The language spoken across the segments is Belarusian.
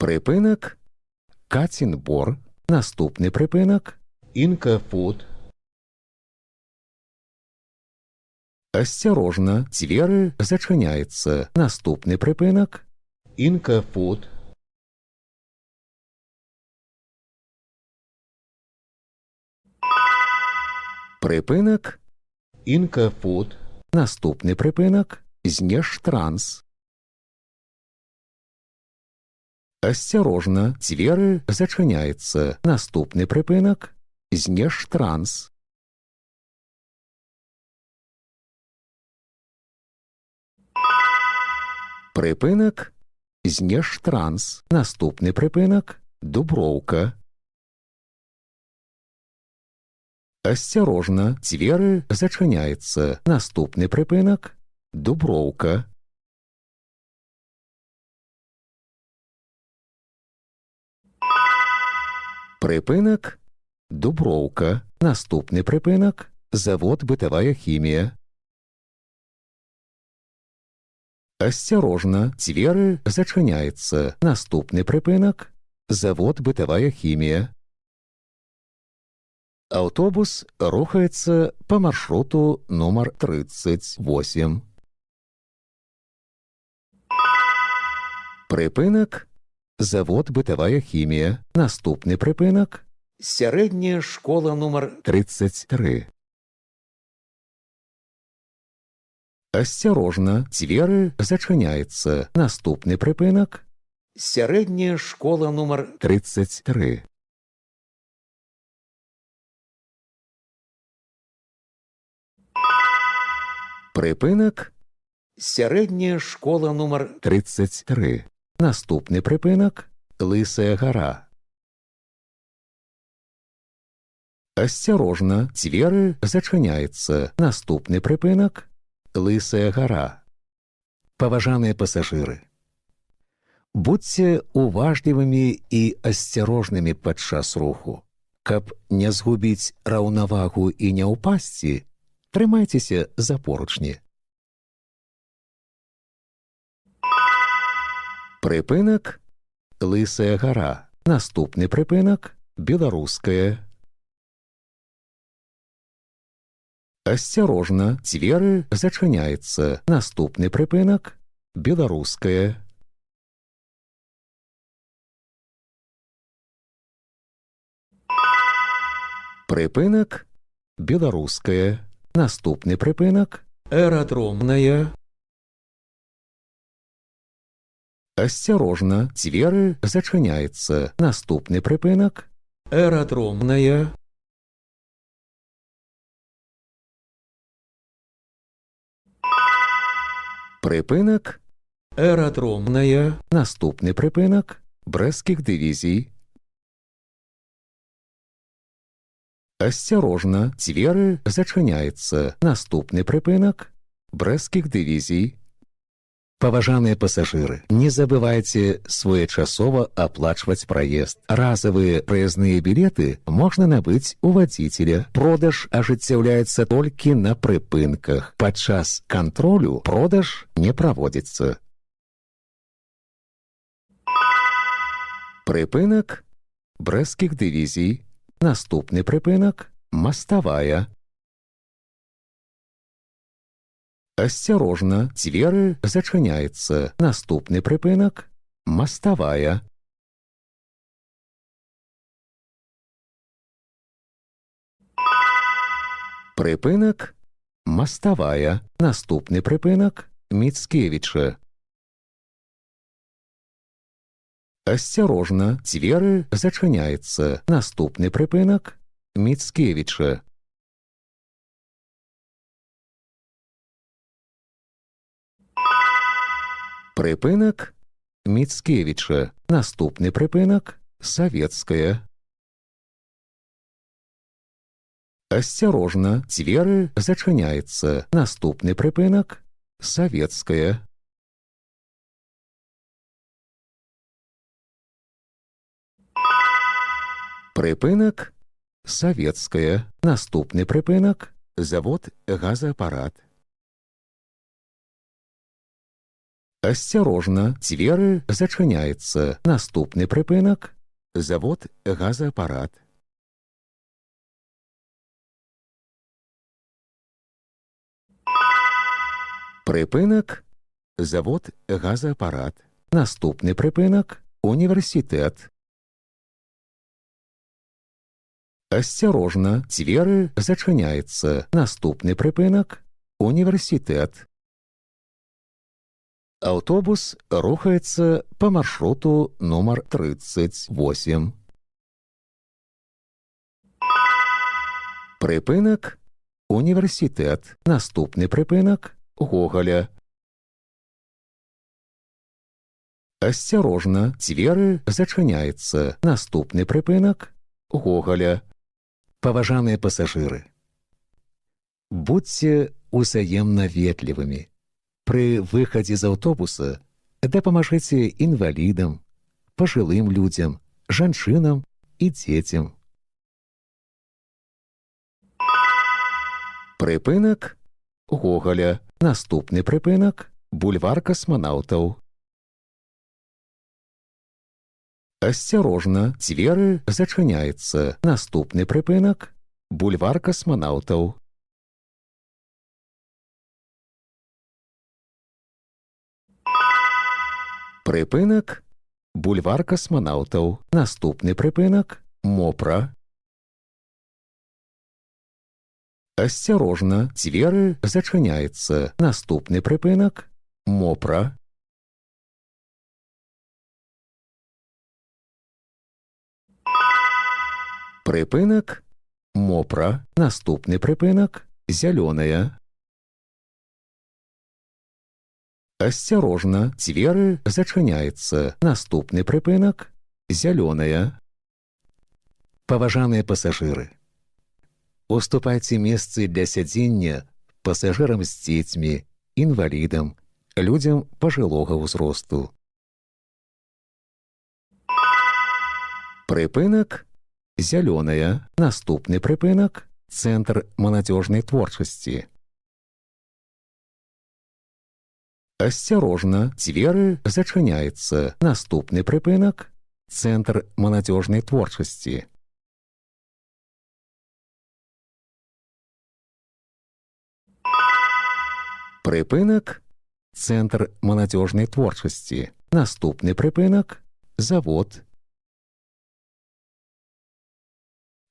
Припинок Кацін-Бор. Наступний припинок Инка-Фуд. Осторожно, двери зачиняються. Наступний припинок Инка-Фуд. Припинок Инка-Фуд. Наступний припинок Знештранс. Осторожно, двери зачиняються. Наступний припинок Знештранс. Припинок Знештранс. Наступний припинок Дубровка. Осторожно, двери зачиняються. Наступний припинок Дубровка. Припинок Дубровка. Наступний припинок Завод «Бытовая химия». Осторожно, двери зачиняються. Наступний припинок Завод «Бытовая химия». Автобус рухається по маршруту номер 38. Припинок Завод «Бытовая химия». Наступний припинок Средняя школа номер 33. Осторожно, двери зачиняються. Наступний припинок Средняя школа номер 33. Припинок Средняя школа номер 33. Наступний припинок Лисая гора. Осторожно, двери зачиняються. Наступний припинок Лисая гора. Паважаныя пасажыры, будьце уважлівымі і асцярожнымі падчас руху. Каб не згубіць раўнавагу і не ўпасці, трымайцеся за поручні. Припинок Лисая гора. Наступний припинок Беларуская. Осторожно, двери зачиняються. Наступний припинок Беларуская. Припинок Беларуская. Наступний припинок аэродромная. Осторожно, двери зачиняються. Наступний припинок Аэродромная. припинок Аэродромная. Наступний припинок Брестських дивізій. Осторожно, двери зачиняються. Наступний припинок Брестських дивізій. Паважаныя пасажыры, не забывайце своечасова аплачваць праезд. Разовые праездныя білеты можна набыць у вадзіцеля. Продаж ажыццяўляецца толькі на прыпынках. Падчас кантролю продаж не праводзіцца. Прыпынак Брестскіх дывізій. Наступны прыпынак Мостовая. Осторожно, двери зачиняються. Наступний припинок Мостовая. Припинок Мостовая. Наступний припинок Міцкевича. Осторожно, двери зачиняються. Наступний припинок Міцкевича. Припинок Міцкевича. Наступний припинок Советская. Осторожно, двери зачиняються. Наступний припинок Советская. Припинок Советская. Наступний припинок Завод газоапарат. Асцярожна, дзверы зачыняецца. Наступны прыпынак – завод газаапарат. Прыпынак – завод газаапарат. Наступны прыпынак – універсітэт. Асцярожна, дзверы зачыняецца. Наступны прыпынак – універсітэт. Аўтобус рухаецца па маршруту нумар 38. Прыпынак – універсітэт. Наступны прыпынак – Гоголя. Асцярожна, дзверы зачыняецца. Наступны прыпынак – Гоголя. Паважаныя пасажыры, будзьце узаемна ветлівымі. Пры выхадзе з аўтобуса дапамажыце інвалідам, пажылым людзям, жанчынам і дзецям. Прыпынак – Гоголя. Наступны прыпынак – бульвар касманаўтаў. Асцярожна, дзверы зачыняецца. Наступны прыпынак – бульвар касманаўтаў. Прыпынак – бульвар касманаўтаў. Наступны прыпынак – Мопра. Асцярожна, дзверы зачыняецца. Наступны прыпынак – Мопра. Прыпынак – Мопра. Наступны прыпынак – Зялёная. Асцярожна, дзверы зачыняецца. Наступны прыпынак – Зялёная. Паважаныя пасажыры, уступайце месцы для сядзення пасажырам з дзецьмі, інвалідам, людзям пажылога ўзросту. Прыпынак – Зялёная. Наступны прыпынак – Цэнтр маладзёжнай творчасці. Асцярожна, дзверы зачыняецца. Наступны прыпынак – Цэнтр маладзёжнай творчасці. Прыпынак – Цэнтр маладзёжнай творчасці. Наступны прыпынак – завод.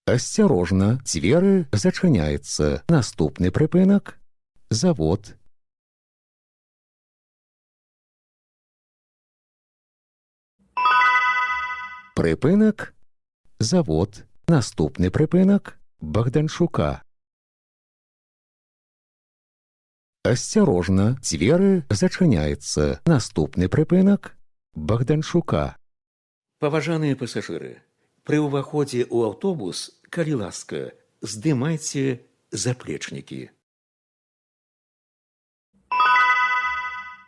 Асцярожна, дзверы зачыняецца. Наступны прыпынак – завод. Прыпынак – завод. Наступны прыпынак – Богданчука. Асцярожна, дзверы зачыняецца. Наступны прыпынак – Богданчука. Паважаныя пасажыры, пры ўваходзе ў аўтобус, калі ласка, здымайце заплечнікі.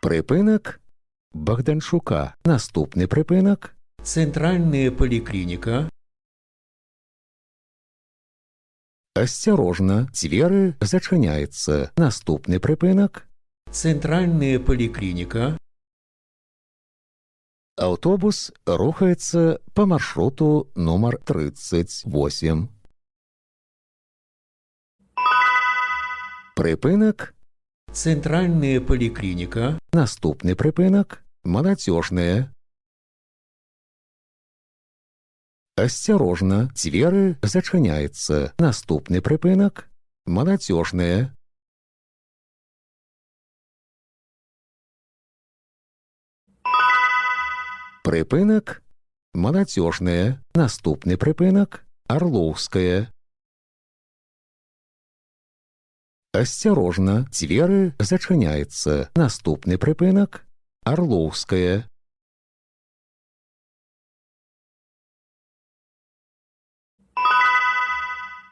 Прыпынак – Богданчука. Наступны прыпынак – Цэнтральная паліклініка. Асцярожна, дзверы зачыняецца. Наступны прыпынак – Цэнтральная паліклініка. аўтобус рухаецца па маршруту нумар 38. Прыпынак – Цэнтральная паліклініка. Наступны прыпынак – Маладзёжная. Асцярожна, дзверы зачыняецца. Наступны прыпынак – Маладзёжная. Прыпынак – Маладзёжная. Наступны прыпынак – Арлоўская. Асцярожна, дзверы зачыняецца. Наступны прыпынак – Арлоўская.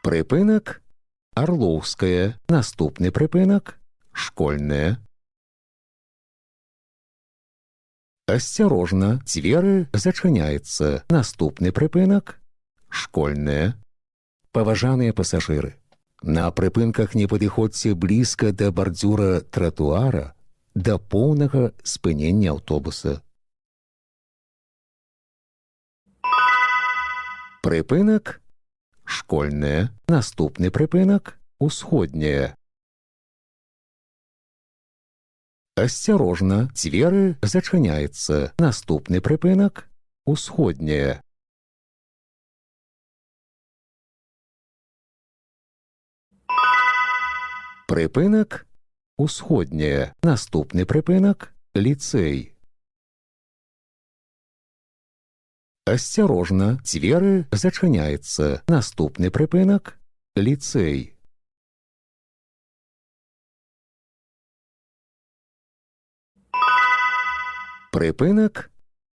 Прыпынак – Арлоўская. Наступны прыпынак – Школьная. Асцярожна, дзверы зачыняецца. Наступны прыпынак – Школьная. Паважаныя пасажыры, на прыпынках не падыходзьце блізка да бардзюра тратуара, да поўнага спынення аўтобуса. Прыпынак школьная. Наступны прыпынак усходняя. Асцярожна, дзверы зачыняецца. Наступны прыпынак усходняя. Прыпынак усходняя. Наступны прыпынак ліцэй. Асцярожна, дзверы зачыняецца. Наступны прыпынак ліцэй. Прыпынак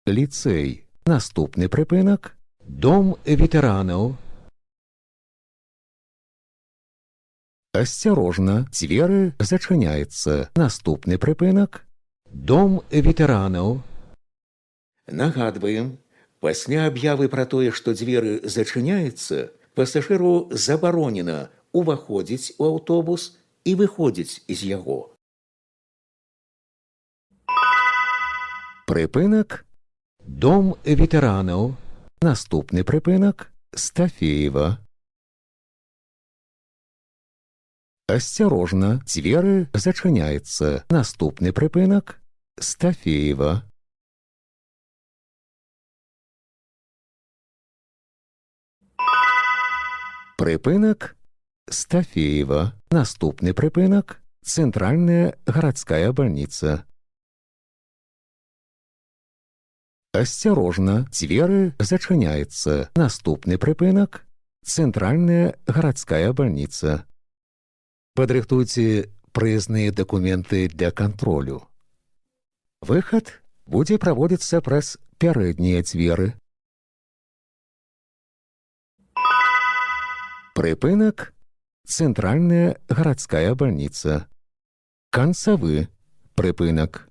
ліцэй. Наступны прыпынак дом ветэранаў. Асцярожна, дзверы зачыняецца. Наступны прыпынак дом ветэранаў. Нагадваем, пасля аб'явы пра тое, што дзверы зачыняецца, пасажыру забаронена уваходзіць у аўтобус і выходзіць з яго. Прыпынак дом ветэранаў. Наступны прыпынак Стафеева. Асцярожна, дзверы зачыняецца. Наступны прыпынак Стафеева. Прыпынак Стафеева. Наступны прыпынак цэнтральная гарадская бальніца. Асцярожна, дзверы зачыняецца. Наступны прыпынак цэнтральная гарадская бальніца. Падрыхтуйце прыезныя дакументы для кантролю. Выхад будзе праводзіцца праз пярэднія дзверы. Прыпынак цэнтральная гарадская бальніца. Канцавы прыпынак.